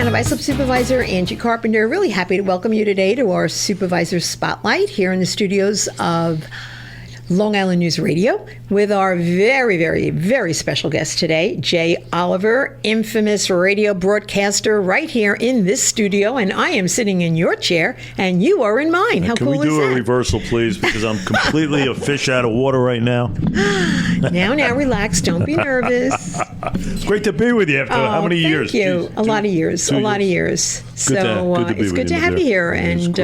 of Islip Supervisor Angie Carpenter. Really happy to welcome you today to our Supervisor Spotlight here in the studios of Long Island News Radio with our very, very, very special guest today, Jay Oliver, infamous radio broadcaster right here in this studio. And I am sitting in your chair and you are in mine. How cool is that? Can we do a reversal, please? Because I'm completely a fish out of water right now. Now, relax. Don't be nervous. Great to be with you after how many years? Thank you. A lot of years. So it's good to have you here. And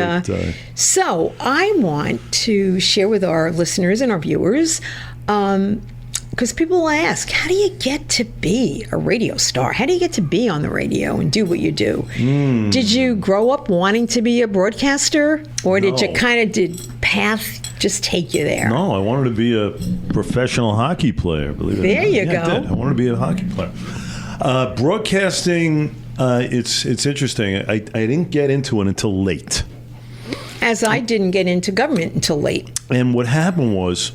so I want to share with our listeners and our viewers, because people will ask, how do you get to be a radio star? How do you get to be on the radio and do what you do? Did you grow up wanting to be a broadcaster, or did path just take you there? No, I wanted to be a professional hockey player, believe it or not. There you go. I did. I wanted to be a hockey player. Broadcasting, it's interesting. I didn't get into it until late. As I didn't get into government until late. And what happened was,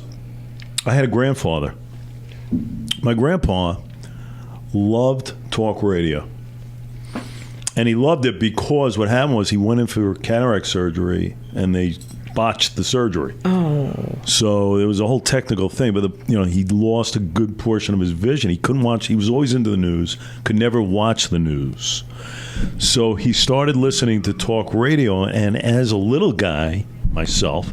I had a grandfather. My grandpa loved talk radio. And he loved it because what happened was he went in for cataract surgery and they botched the surgery. Oh. So there was a whole technical thing, but he lost a good portion of his vision. He couldn't watch. He was always into the news, could never watch the news. So he started listening to talk radio, and as a little guy myself,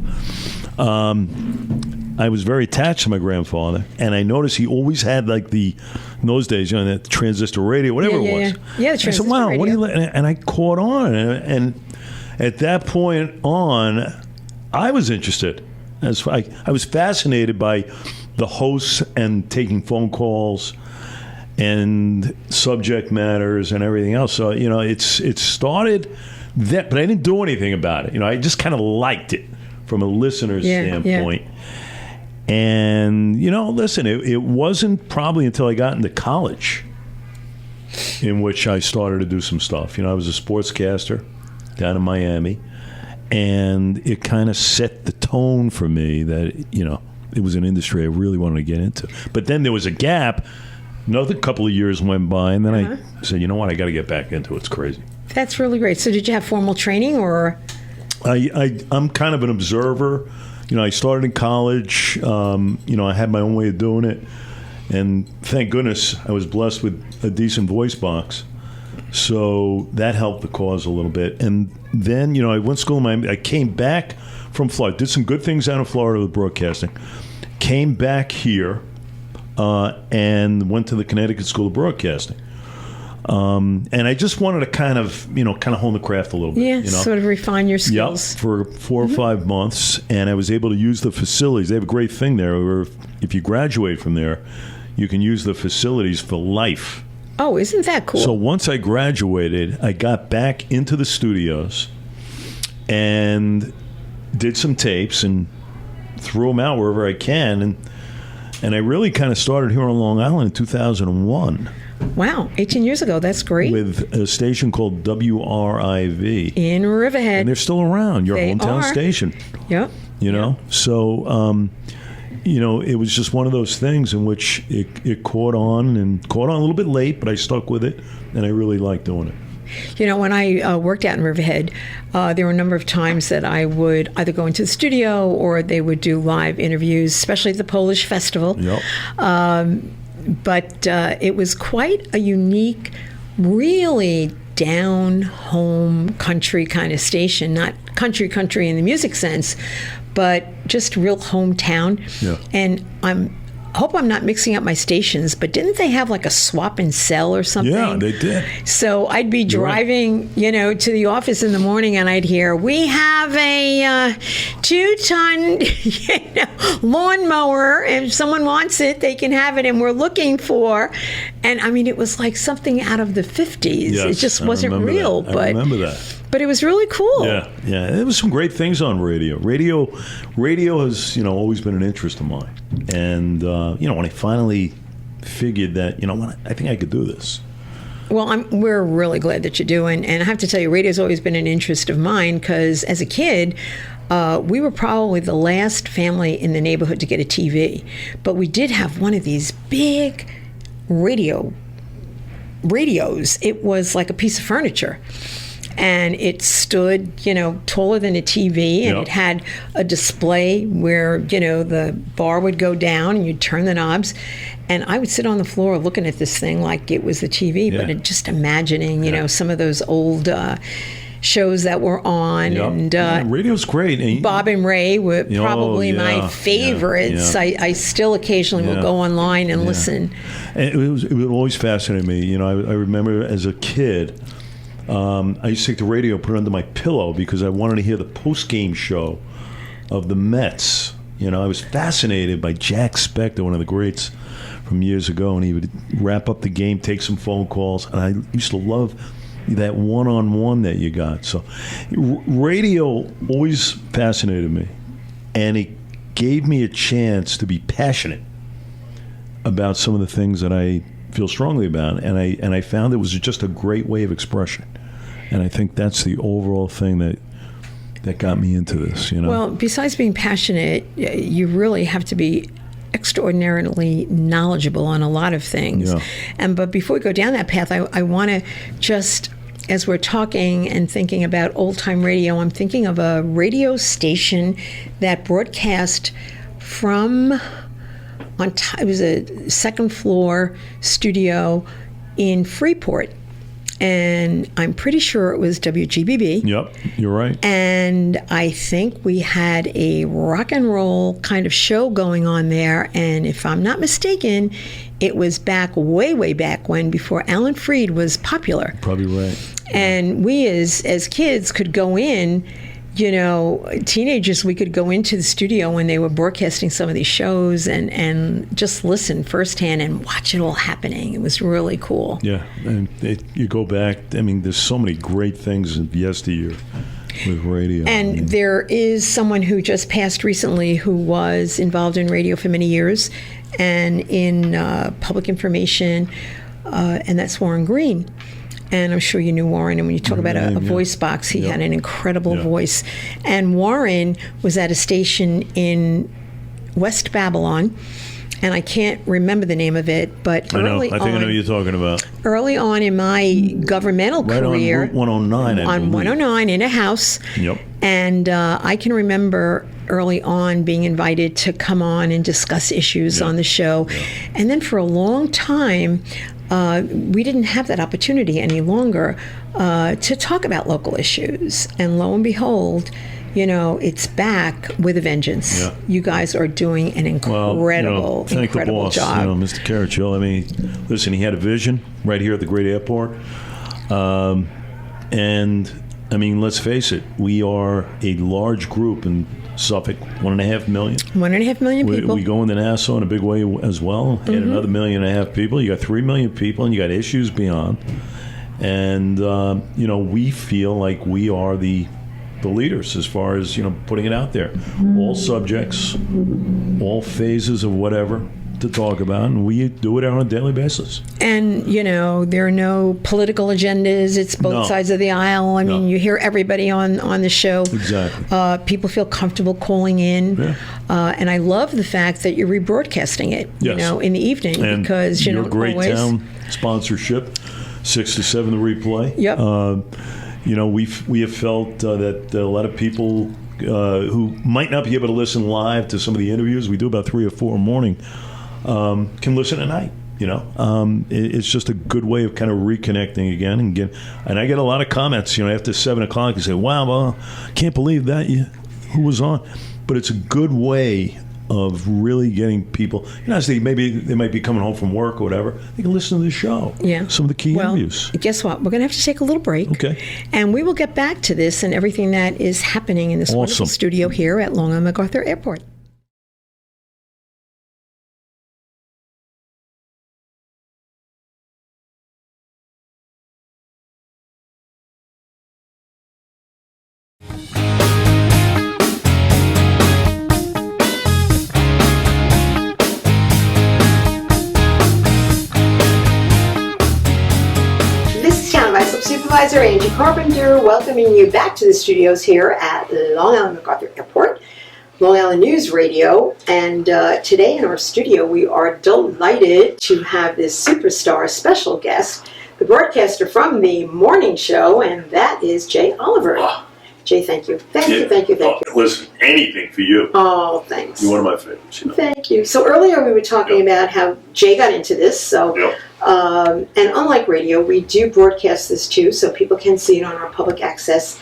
I was very attached to my grandfather, and I noticed he always had in those days, that transistor radio, whatever it was. Yeah, the transistor I said, wow, radio. what do you? And I caught on, and at that point on, I was interested. I was fascinated by the hosts and taking phone calls and subject matters and everything else. So, it started that, but I didn't do anything about it. I just kind of liked it from a listener's standpoint. Yeah. And, listen, it wasn't probably until I got into college in which I started to do some stuff. I was a sportscaster down in Miami, and it kind of set the tone for me that, it was an industry I really wanted to get into. But then there was a gap. Another couple of years went by, and then I said, you know what, I got to get back into it. It's crazy. That's really great. So did you have formal training, or? I'm kind of an observer. I started in college. I had my own way of doing it. And thank goodness I was blessed with a decent voice box. So that helped the cause a little bit. And then, I went to school in Miami. I came back from Florida, did some good things down in Florida with broadcasting. Came back here. And went to the Connecticut School of Broadcasting. And I just wanted to kind of hone the craft a little bit. Yeah, sort of refine your skills. Yep, for 4 or 5 months. And I was able to use the facilities. They have a great thing there where if you graduate from there, you can use the facilities for life. Oh, isn't that cool? So once I graduated, I got back into the studios and did some tapes and threw them out wherever I can. And I really kind of started here on Long Island in 2001. Wow, 18 years ago. That's great. With a station called WRIV. In Riverhead. And they're still around, your hometown station. Yep. So, it was just one of those things in which it caught on a little bit late, but I stuck with it, and I really liked doing it. When I worked out in Riverhead, there were a number of times that I would either go into the studio or they would do live interviews, especially at the Polish Festival. Yep. But it was quite a unique, really down-home country kind of station. Not country in the music sense, but just real hometown. Yeah. And I hope I'm not mixing up my stations, but didn't they have like a swap and sell or something? Yeah, they did. So I'd be driving, to the office in the morning, and I'd hear, we have a 2-ton lawnmower. If someone wants it, they can have it, and we're looking for. And I mean, it was like something out of the 50s. Yes, it just wasn't real. That. I remember that. But it was really cool. Yeah. There was some great things on radio. Radio has, always been an interest of mine. And, when I finally figured that, I think I could do this. Well, we're really glad that you do. And I have to tell you, radio's always been an interest of mine because as a kid, we were probably the last family in the neighborhood to get a TV. But we did have one of these big radio radios. It was like a piece of furniture. And it stood, taller than a TV, and it had a display where, the bar would go down and you'd turn the knobs. And I would sit on the floor looking at this thing like it was the TV, but just imagining, some of those old shows that were on. And radio's great. Bob and Ray were probably my favorites. I still occasionally will go online and listen. And it would always fascinate me. I remember as a kid, I used to take the radio, put it under my pillow because I wanted to hear the post-game show of the Mets. I was fascinated by Jack Spector, one of the greats from years ago, and he would wrap up the game, take some phone calls, and I used to love that one-on-one that you got. So radio always fascinated me, and it gave me a chance to be passionate about some of the things that I feel strongly about, and I found it was just a great way of expression. And I think that's the overall thing that got me into this. Well, besides being passionate, you really have to be extraordinarily knowledgeable on a lot of things. But before we go down that path, I want to just, as we're talking and thinking about old-time radio, I'm thinking of a radio station that broadcast from it was a second floor studio in Freeport. And I'm pretty sure it was WGBB. Yep, you're right. And I think we had a rock and roll kind of show going on there. And if I'm not mistaken, it was back, way back when, before Alan Freed was popular. Probably right. And we as kids could go in, teenagers, we could go into the studio when they were broadcasting some of these shows and just listen firsthand and watch it all happening. It was really cool. Yeah, and you go back, there's so many great things in yesteryear with radio. And there is someone who just passed recently who was involved in radio for many years and in public information, and that's Warren Green. And I'm sure you knew Warren. And when you talk about a voice box, he had an incredible voice. And Warren was at a station in West Babylon, and I can't remember the name of it, but I know who you're talking about. Early on in my governmental career, on Route 109, on 109 in a house. Yep. And I can remember early on being invited to come on and discuss issues on the show. Yeah. And then for a long time, we didn't have that opportunity any longer to talk about local issues. And lo and behold, it's back with a vengeance. Yeah. You guys are doing an incredible thank the boss, job. Mr. Carachil. Listen, he had a vision right here at the great airport. And, let's face it, we are a large group in Suffolk, 1.5 million. 1.5 million people. We go into Nassau in a big way as well. Add another 1.5 million people. You got 3 million people, and you got issues beyond. And we feel like we are the leaders as far as putting it out there. All subjects, all phases of whatever to talk about, and we do it on a daily basis. And there are no political agendas. It's both sides of the aisle. You hear everybody on the show. Exactly. People feel comfortable calling in, and I love the fact that you're rebroadcasting it. In the evening, and because your great town sponsorship, 6 to 7 the replay. Yep. We have felt that a lot of people who might not be able to listen live to some of the interviews, we do about 3 or 4 in the morning, can listen at night. It's just a good way of kind of reconnecting again and I get a lot of comments. After 7 o'clock, you say, "Wow, well, can't believe that who was on," but it's a good way of really getting people. As they might be coming home from work or whatever, they can listen to the show. Yeah, some of the key interviews. Guess what? We're going to have to take a little break. Okay, and we will get back to this and everything that is happening in this wonderful studio here at Long Island MacArthur Airport. Supervisor Angie Carpenter welcoming you back to the studios here at Long Island MacArthur Airport, Long Island News Radio, and today in our studio we are delighted to have this superstar special guest the broadcaster from the morning show, and that is Jay Oliver. Wow. Jay, thank you. Thank you. Listen, anything for you. Oh, thanks. You're one of my favorites. Thank you. So earlier we were talking about how Jay got into this. So, and unlike radio, we do broadcast this too, so people can see it on our public access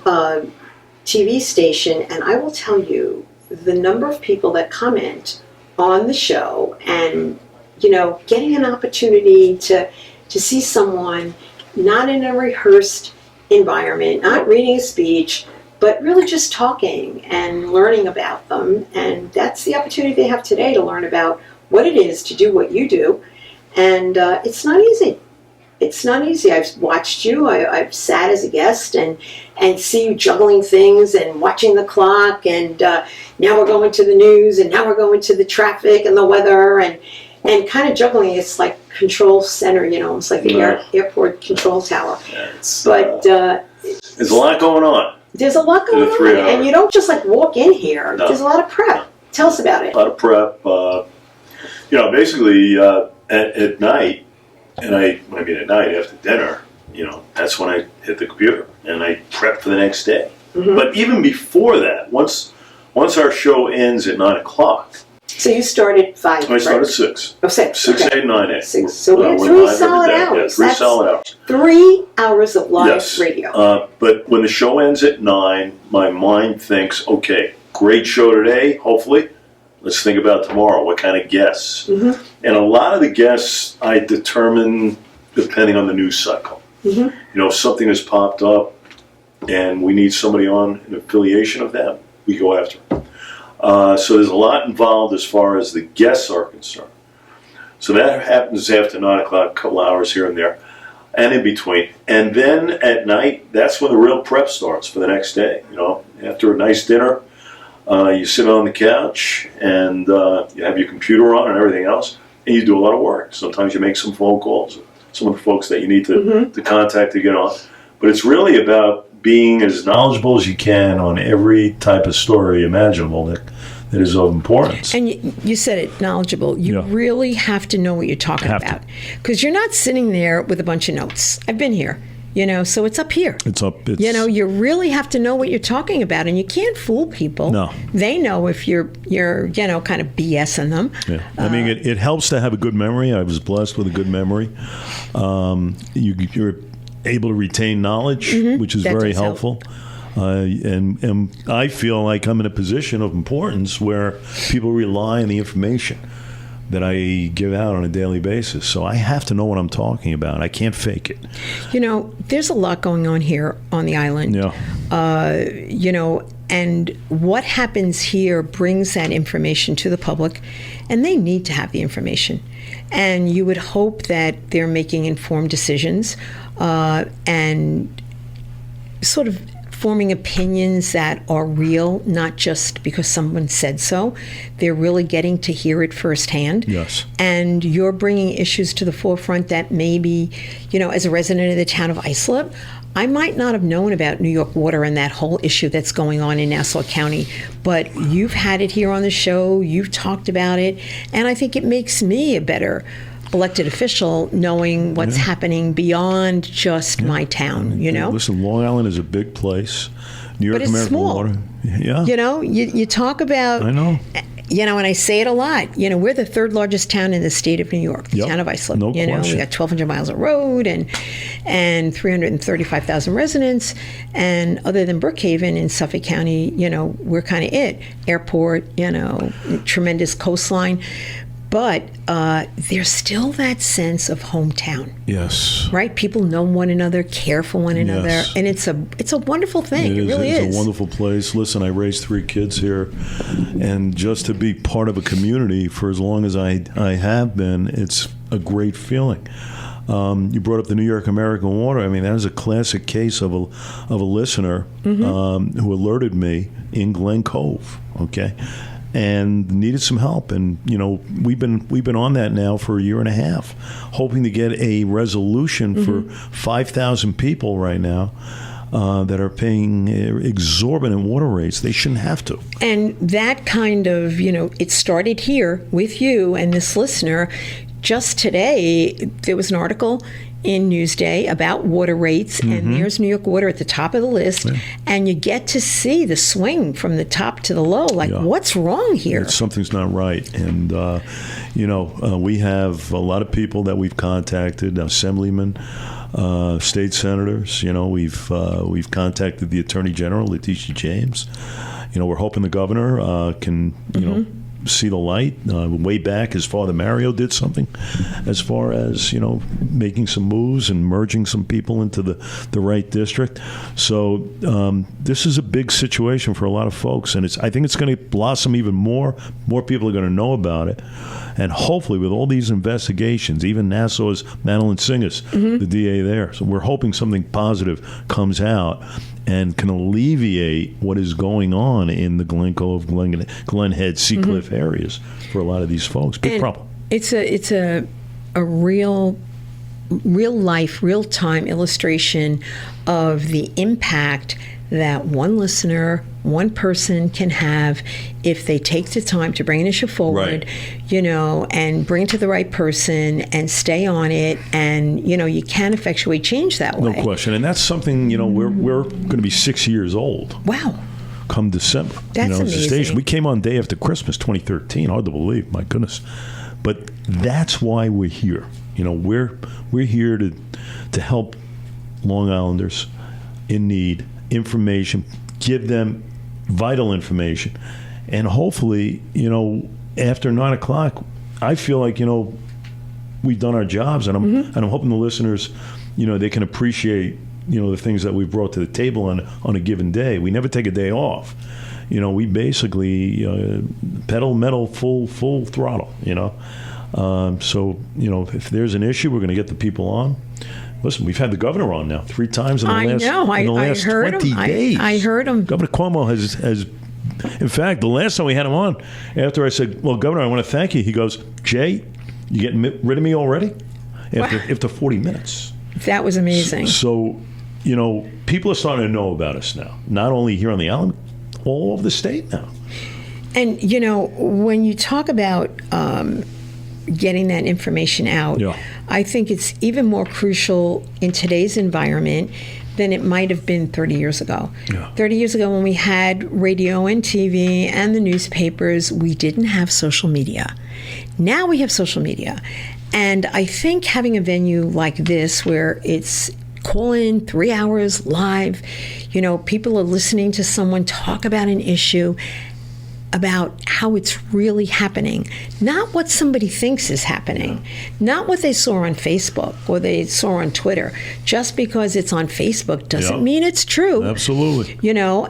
TV station. And I will tell you, the number of people that comment on the show, and getting an opportunity to see someone not in a rehearsed environment, not reading a speech, but really just talking and learning about them. And that's the opportunity they have today to learn about what it is to do what you do. And it's not easy. It's not easy. I've watched you. I've sat as a guest and see you juggling things and watching the clock. And now we're going to the news, and now we're going to the traffic and the weather, and kind of juggling. It's like control center, it's like the airport control tower. Yeah, but there's a lot going on. There's a lot going on, and you don't just walk in here. No. There's a lot of prep. Tell us about it. A lot of prep. Basically at night, and I mean at night after dinner, that's when I hit the computer and I prep for the next day. Mm-hmm. But even before that, once our show ends at 9 o'clock. So you started 5. I started 6. Oh, 6. 6, okay. 8, 9, 8. 6. So we have 3 solid hours. Yeah, 3 solid hours. 3 hours of live radio. But when the show ends at 9, my mind thinks, okay, great show today, hopefully. Let's think about tomorrow. What kind of guests? Mm-hmm. And a lot of the guests I determine depending on the news cycle. Mm-hmm. If something has popped up and we need somebody on an affiliation of them, we go after them. So there's a lot involved as far as the guests are concerned. So that happens after 9 o'clock, a couple hours here and there, and in between. And then at night, that's when the real prep starts for the next day. After a nice dinner, you sit on the couch and you have your computer on and everything else, and you do a lot of work. Sometimes you make some phone calls, some of the folks that you need to contact to get on. But it's really about being as knowledgeable as you can on every type of story imaginable that is of importance. And you said it, knowledgeable. You really have to know what you're talking about. Because you're not sitting there with a bunch of notes. I've been here, so it's up here. It's up. You really have to know what you're talking about, and you can't fool people. No. They know if you're kind of BSing them. Yeah. I mean, it helps to have a good memory. I was blessed with a good memory. You're able to retain knowledge, which is very helpful. And I feel like I'm in a position of importance where people rely on the information that I give out on a daily basis. So I have to know what I'm talking about. I can't fake it. There's a lot going on here on the island. Yeah. And what happens here brings that information to the public, and they need to have the information. And you would hope that they're making informed decisions and sort of forming opinions that are real, not just because someone said so. They're really getting to hear it firsthand. Yes. And you're bringing issues to the forefront that maybe, as a resident of the town of Islip, I might not have known about New York water and that whole issue that's going on in Nassau County, but you've had it here on the show, you've talked about it, and I think it makes me a better elected official knowing what's happening beyond just my town, Listen, Long Island is a big place. New York but it's American small. Water. Yeah. You talk about... I know. And I say it a lot. We're the 3rd largest town in the state of New York, the town of Islip. No question. We got 1,200 miles of road and 335,000 residents. And other than Brookhaven in Suffolk County, we're kind of it. Airport, tremendous coastline. But there's still that sense of hometown. Yes. Right? People know one another, care for one another, and it's a wonderful thing. It really is. It's a wonderful place. Listen, I raised 3 kids here, and just to be part of a community for as long as I have been, it's a great feeling. You brought up the New York American Water. I mean, that is a classic case of a listener who alerted me in Glen Cove. Okay. And needed some help, and we've been on that now for a year and a half, hoping to get a resolution for 5,000 people right now that are paying exorbitant water rates. They shouldn't have to. And that kind of it started here with you and this listener. Just today, there was an article in Newsday about water rates, and there's New York Water at the top of the list, and you get to see the swing from the top to the low. Like, what's wrong here? Something's not right. And, we have a lot of people that we've contacted, assemblymen, state senators. We've contacted the Attorney General, Letitia James. We're hoping the governor can, see the light. Way back, his father Mario did something as far as, making some moves and merging some people into the right district. So this is a big situation for a lot of folks, and I think it's going to blossom even more. More people are going to know about it. And hopefully with all these investigations, even Nassau's Madeline Singas, the DA there. So we're hoping something positive comes out and can alleviate what is going on in the Glen Cove, Glen Head, Seacliff areas for a lot of these folks. Big problem. It's a real life, real time illustration of the impact that one listener, one person can have if they take the time to bring an issue forward, and bring it to the right person and stay on it. And, you can effectuate change that way. No question. And that's something, we're going to be 6 years old. Wow. Come December. That's amazing. As a station. We came on day after Christmas, 2013. Hard to believe. My goodness. But that's why we're here. We're here to help Long Islanders in need, information, give them vital information. And hopefully, after 9 o'clock, I feel like, we've done our jobs, and I'm hoping the listeners, they can appreciate, the things that we've brought to the table on a given day. We never take a day off. We basically pedal metal full throttle, So, if there's an issue, we're going to get the people on. Listen, we've had the governor on now 3 times in the last 20 days. I heard him. Governor Cuomo has, in fact, the last time we had him on, after I said, well, Governor, I want to thank you, he goes, Jay, you getting rid of me already? After 40 minutes. That was amazing. So, people are starting to know about us now, not only here on the island, all over the state now. And, when you talk about getting that information out, I think it's even more crucial in today's environment than it might have been 30 years ago. 30 years ago, when we had radio and TV and the newspapers, we didn't have social media. Now we have social media. And I think having a venue like this, where it's call in 3 hours live, people are listening to someone talk about an issue, about how it's really happening, not what somebody thinks is happening, not what they saw on Facebook or they saw on Twitter. Just because it's on Facebook doesn't mean it's true. Absolutely.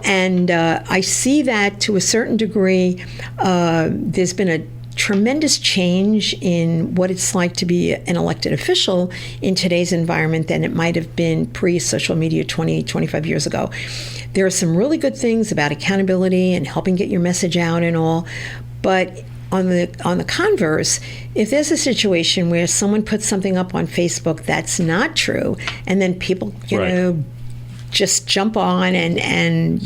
And I see that to a certain degree. There's been a tremendous change in what it's like to be an elected official in today's environment than it might have been pre-social media 20, 25 years ago. There are some really good things about accountability and helping get your message out and all, but on the converse, if there's a situation where someone puts something up on Facebook that's not true, and then people, just jump on and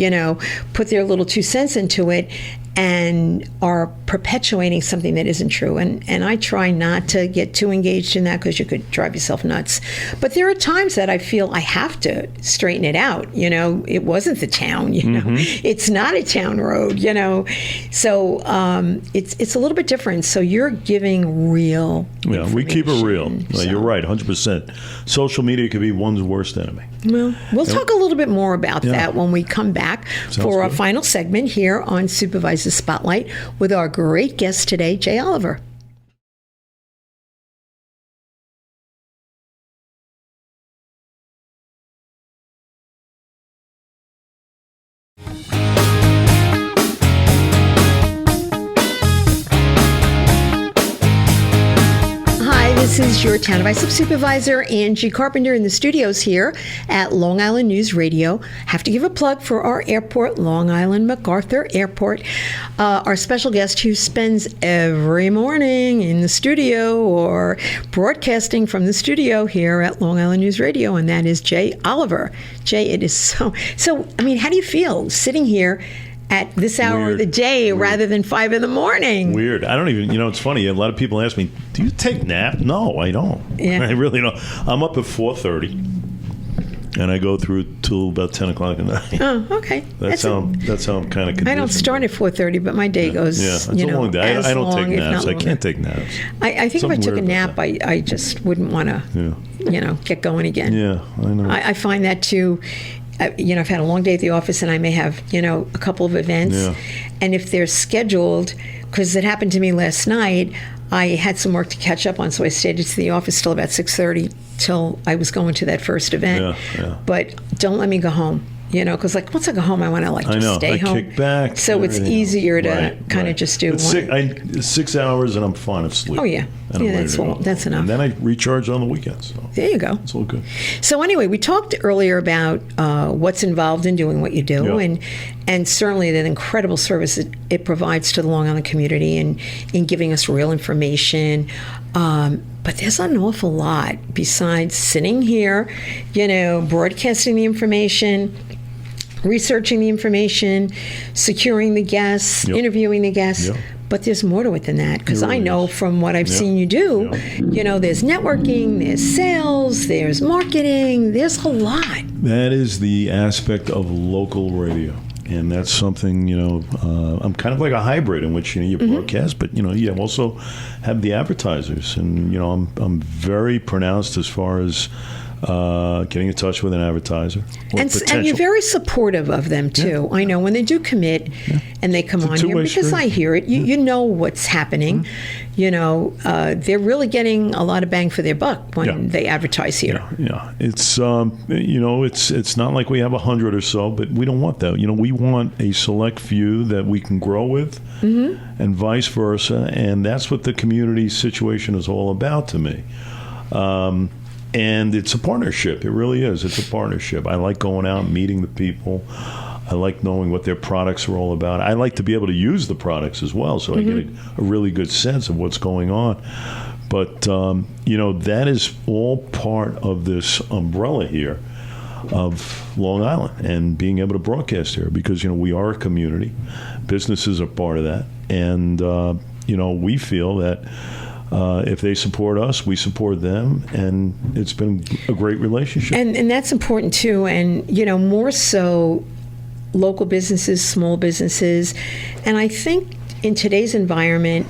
put their little 2 cents into it, and are perpetuating something that isn't true. And I try not to get too engaged in that, because you could drive yourself nuts. But there are times that I feel I have to straighten it out. It wasn't the town, It's not a town road, So it's a little bit different. So you're giving real information. We keep it real. You're right, 100%. Social media could be one's worst enemy. Well, we'll talk a little bit more about that when we come back for our final segment here on Supervisor Spotlight with our great guest today, Jay Oliver. This is your Town of Islip Supervisor, Angie Carpenter, in the studios here at Long Island News Radio. Have to give a plug for our airport, Long Island MacArthur Airport. Our special guest who spends every morning in the studio or broadcasting from the studio here at Long Island News Radio, and that is Jay Oliver. Jay, it is so, how do you feel sitting here at this hour of the day rather than 5 in the morning. Weird. I don't even, it's funny. A lot of people ask me, do you take nap? No, I don't. Yeah. I really don't. I'm up at 4:30. And I go through till about 10 o'clock at night. Oh, okay. That's how I'm kind of conditioned. I don't start at 4:30, but my day goes, it's a long day. I don't take naps. I can't take naps. I think if I took a nap, I just wouldn't want to, get going again. Yeah, I know. I find that too. I've had a long day at the office, and I may have, a couple of events. Yeah. And if they're scheduled, because it happened to me last night, I had some work to catch up on, so I stayed at the office till about 6:30 till I was going to that first event. Yeah. But don't let me go home, because once I go home, I want to just stay home. Kick back. So it's easier to kind of just do one. 6 hours and I'm fine asleep. Oh, yeah. That's enough. And then I recharge on the weekends. So there you go. It's all good. So anyway, we talked earlier about what's involved in doing what you do, and certainly the incredible service it provides to the Long Island community and in giving us real information. But there's an awful lot besides sitting here, broadcasting the information, researching the information, securing the guests, interviewing the guests. But there's more to it than that, because I know from what I've seen you do, there's networking, there's sales, there's marketing, there's a lot. That is the aspect of local radio. And that's something, I'm kind of like a hybrid in which, you broadcast, but, you also have the advertisers. And, I'm very pronounced as far as getting in touch with an advertiser. And you're very supportive of them, too. I know when they do commit and they come on here, because I hear it, you know what's happening. They're really getting a lot of bang for their buck when they advertise here. Yeah. It's, it's not like we have 100 or so, but we don't want that. We want a select few that we can grow with and vice versa. And that's what the community situation is all about to me. And it's a partnership. It really is. It's a partnership. I like going out and meeting the people. I like knowing what their products are all about. I like to be able to use the products as well, so I get a really good sense of what's going on. But, that is all part of this umbrella here of Long Island and being able to broadcast here because, we are a community. Businesses are part of that. And, we feel that if they support us, we support them, and it's been a great relationship. And that's important, too. And, more so local businesses, small businesses. And I think in today's environment,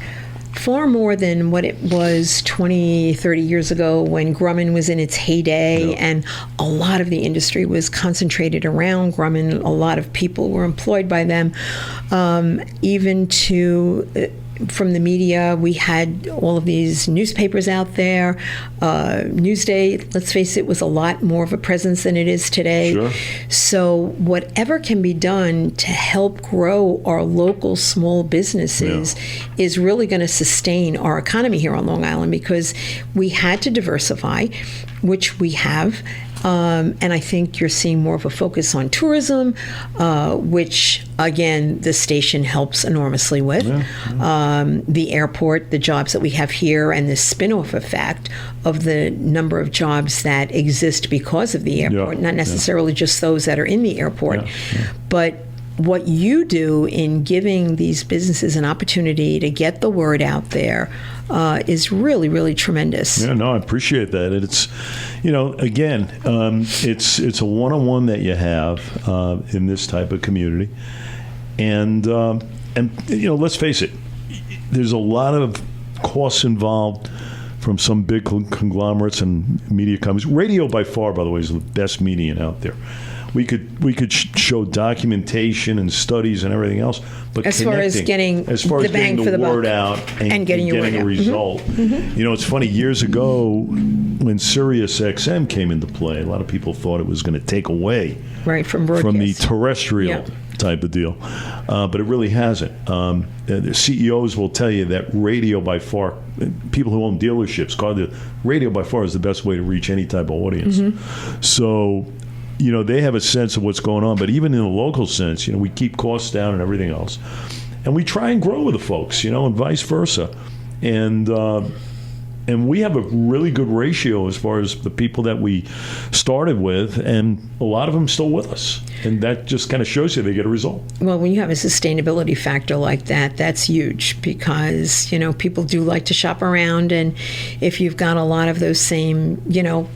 far more than what it was 20, 30 years ago when Grumman was in its heyday and a lot of the industry was concentrated around Grumman. A lot of people were employed by them. Even to... from the media, we had all of these newspapers out there. Newsday, let's face it, was a lot more of a presence than it is today. Sure. So whatever can be done to help grow our local small businesses is really going to sustain our economy here on Long Island, because we had to diversify, which we have. And I think you're seeing more of a focus on tourism, which, again, the station helps enormously with. The airport, the jobs that we have here, and the spin-off effect of the number of jobs that exist because of the airport, not necessarily just those that are in the airport. But what you do in giving these businesses an opportunity to get the word out there is really, really tremendous. Yeah, no, I appreciate that. And it's, again, it's a one-on-one that you have in this type of community. And let's face it, there's a lot of costs involved from some big conglomerates and media companies. Radio, by far, by the way, is the best medium out there. We could show documentation and studies and everything else, but as far as getting the word out and getting a result. It's funny. Years ago, when Sirius XM came into play, a lot of people thought it was going to take away from the terrestrial type of deal, but it really hasn't. The CEOs will tell you that radio by far, people who own dealerships, radio by far is the best way to reach any type of audience. So. They have a sense of what's going on, but even in the local sense, we keep costs down and everything else. And we try and grow with the folks, and vice versa. And, And we have a really good ratio as far as the people that we started with, and a lot of them still with us. And that just kind of shows you they get a result. Well, when you have a sustainability factor like that, that's huge because, people do like to shop around. And if you've got a lot of those same,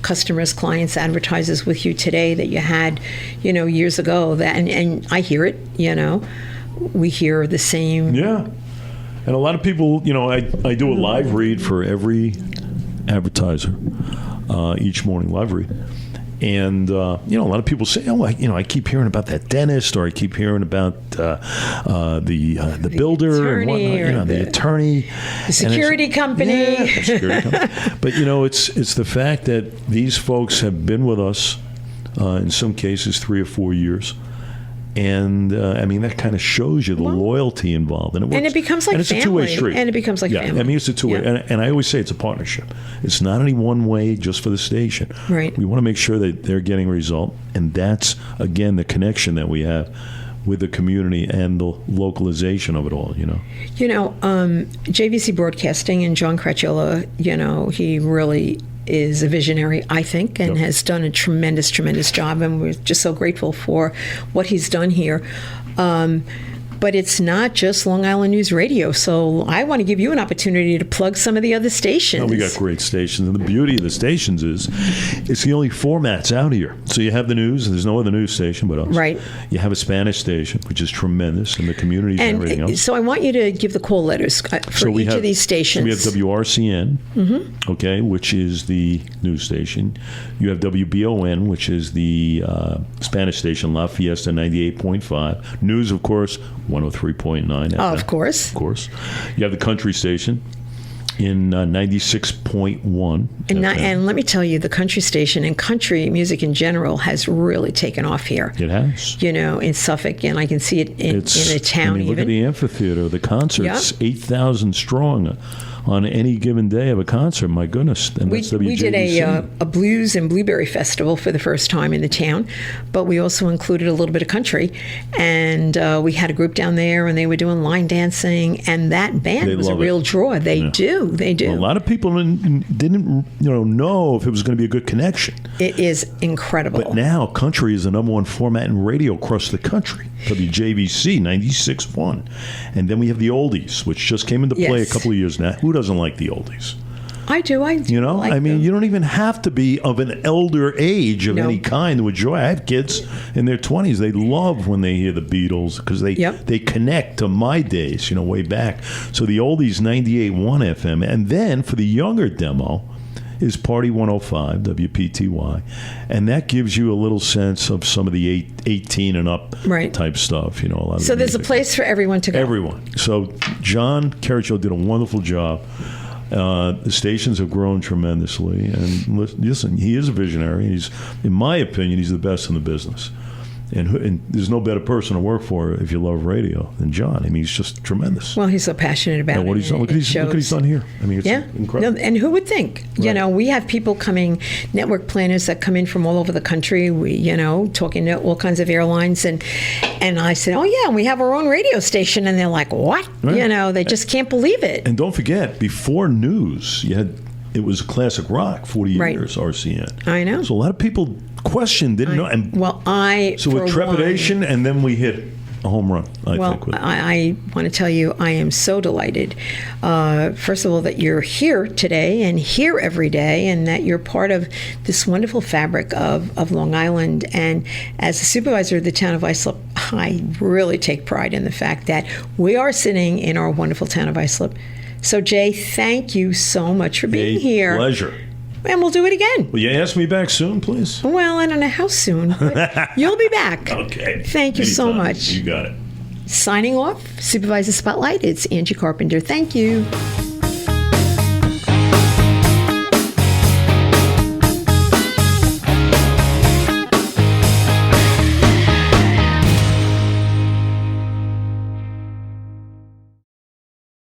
customers, clients, advertisers with you today that you had, years ago, that and I hear it, we hear the same. Yeah. And a lot of people, I do a live read for every advertiser each morning, live read. And, a lot of people say, I keep hearing about that dentist, or I keep hearing about the builder and whatnot, the attorney. The security company. Yeah, the security company. But, it's the fact that these folks have been with us, in some cases, 3 or 4 years. And, that kind of shows you the loyalty involved. And it becomes like and it's family. A two-way street. And it becomes like family. It's a two-way. Yeah. And I always say it's a partnership. It's not any one way just for the station. Right. We want to make sure that they're getting a result. And that's, again, the connection that we have with the community and the localization of it all, JVC Broadcasting and John Cracchiola, he really is a visionary, I think, and has done a tremendous, tremendous job. And we're just so grateful for what he's done here. But it's not just Long Island News Radio. So I want to give you an opportunity to plug some of the other stations. Oh, we got great stations. And the beauty of the stations is it's the only formats out here. So you have the news, and there's no other news station but us. Right. You have a Spanish station, which is tremendous, and the community and everything else. So I want you to give the call letters for each of these stations. So we have WRCN, okay, which is the news station. You have WBON, which is the Spanish station, La Fiesta 98.5. News, of course, 103.9. Oh, of course. Of course. You have the country station in 96.1. And let me tell you, the country station and country music in general has really taken off here. It has. In Suffolk, and I can see it in the town look at the amphitheater, the concerts, 8,000 strong on any given day of a concert. My goodness. And that's WJBC. We did a blues and blueberry festival for the first time in the town, but we also included a little bit of country. And we had a group down there, and they were doing line dancing, and that band was a real draw. They do. Well, a lot of people didn't know if it was going to be a good connection. It is incredible. But now country is the number one format in radio across the country. WJBC 96.1. And then we have the oldies, which just came into play a couple of years now. Who doesn't like the oldies? I do. Like you don't even have to be of an elder age of any kind to enjoy. I have kids in their 20s. They love when they hear the Beatles because they connect to my days, way back. So the oldies 98.1 FM. And then for the younger demo is Party 105, WPTY. And that gives you a little sense of some of the 18 and up type stuff. A lot of so there's a place for everyone to go. Everyone. So John Carriccio did a wonderful job. The stations have grown tremendously, and listen, he is a visionary. In my opinion, he's the best in the business. And there's no better person to work for if you love radio than John. He's just tremendous. Well, he's so passionate about what he's done. Look at what he's done here. It's incredible. No, and who would think? We have people coming, network planners that come in from all over the country. We, talking to all kinds of airlines, and I said, oh yeah, we have our own radio station, and they're like, what? Right. They just can't believe it. And don't forget, before news, it was classic rock, 40 years, RCN. I know. So a lot of people questioned, didn't know. And so with trepidation, and then we hit a home run, I think. I want to tell you, I am so delighted, first of all, that you're here today and here every day, and that you're part of this wonderful fabric of Long Island. And as a supervisor of the town of Islip, I really take pride in the fact that we are sitting in our wonderful town of Islip. So, Jay, thank you so much for being here. Pleasure. And we'll do it again. Will you ask me back soon, please? Well, I don't know how soon, but you'll be back. Okay. Thank you so much. You got it. Signing off, Supervisor Spotlight, it's Angie Carpenter. Thank you.